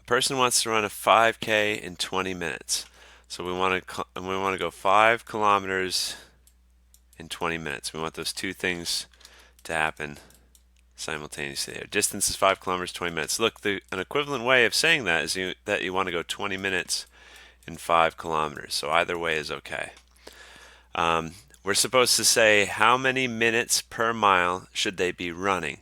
A person wants to run a 5K in 20 minutes. So we want to go 5 kilometers in 20 minutes. We want those two things to happen simultaneously. Our distance is 5 kilometers, 20 minutes. Look, an equivalent way of saying that is that you want to go 20 minutes in 5 kilometers. So either way is okay. We're supposed to say how many minutes per mile should they be running.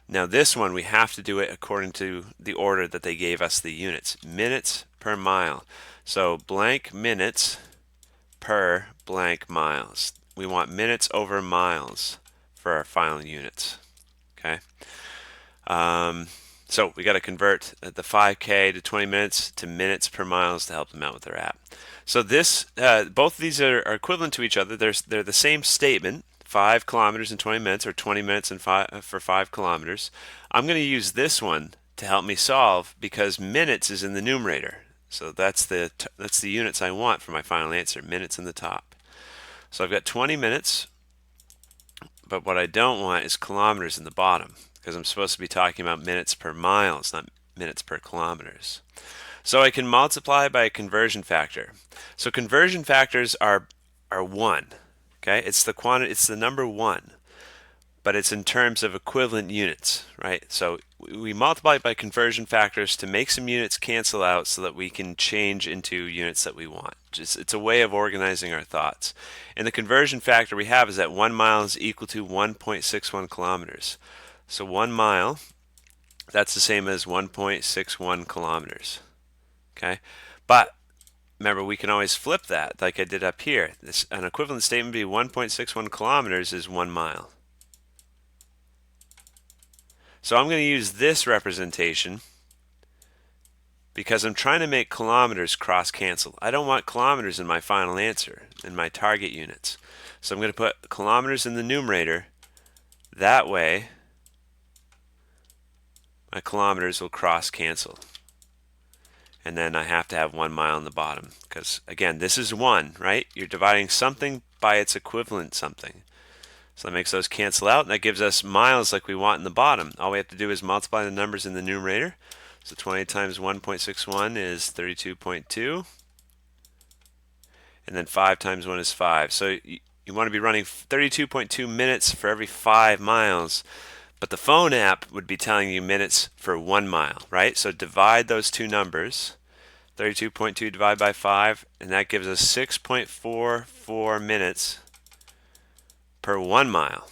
Now this one we have to do it according to the order that they gave us the units. Minutes per mile. So blank minutes per blank miles. We want minutes over miles for our final units. Okay. So we got to convert the 5K to 20 minutes to minutes per miles to help them out with their app. So both of these are equivalent to each other. They're the same statement, 5 kilometers in 20 minutes, or 20 minutes for 5 kilometers. I'm going to use this one to help me solve because minutes is in the numerator. So that's the units I want for my final answer, minutes in the top. So I've got 20 minutes, but what I don't want is kilometers in the bottom because I'm supposed to be talking about minutes per miles, not minutes per kilometers. So I can multiply by a conversion factor. So conversion factors are 1. Okay, it's the number 1, but it's in terms of equivalent units, right? So we multiply by conversion factors to make some units cancel out so that we can change into units that we want. It's a way of organizing our thoughts. And the conversion factor we have is that 1 mile is equal to 1.61 kilometers. So 1 mile, that's the same as 1.61 kilometers. Okay, but remember, we can always flip that like I did up here. An equivalent statement would be 1.61 kilometers is 1 mile. So I'm going to use this representation because I'm trying to make kilometers cross-cancel. I don't want kilometers in my final answer, in my target units. So I'm going to put kilometers in the numerator. That way, my kilometers will cross-cancel. And then I have to have 1 mile in the bottom because, again, this is 1, right? You're dividing something by its equivalent something. So that makes those cancel out, and that gives us miles like we want in the bottom. All we have to do is multiply the numbers in the numerator. So 20 times 1.61 is 32.2. And then 5 times 1 is 5. So you want to be running 32.2 minutes for every 5 miles. But the phone app would be telling you minutes for 1 mile, right? So divide those two numbers. 32.2 divided by 5, and that gives us 6.44 minutes per 1 mile.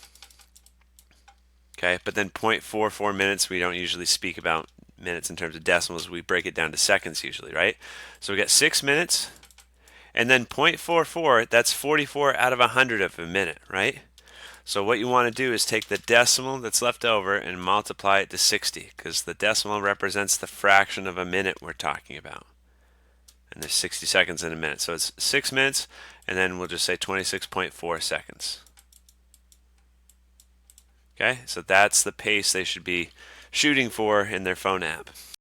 Okay, but then 0.44 minutes, we don't usually speak about minutes in terms of decimals. We break it down to seconds usually, right? So we got 6 minutes, and then 0.44, that's 44 out of 100 of a minute, right? So what you want to do is take the decimal that's left over and multiply it to 60, because the decimal represents the fraction of a minute we're talking about. And there's 60 seconds in a minute. So it's 6 minutes, and then we'll just say 26.4 seconds. Okay, so that's the pace they should be shooting for in their phone app.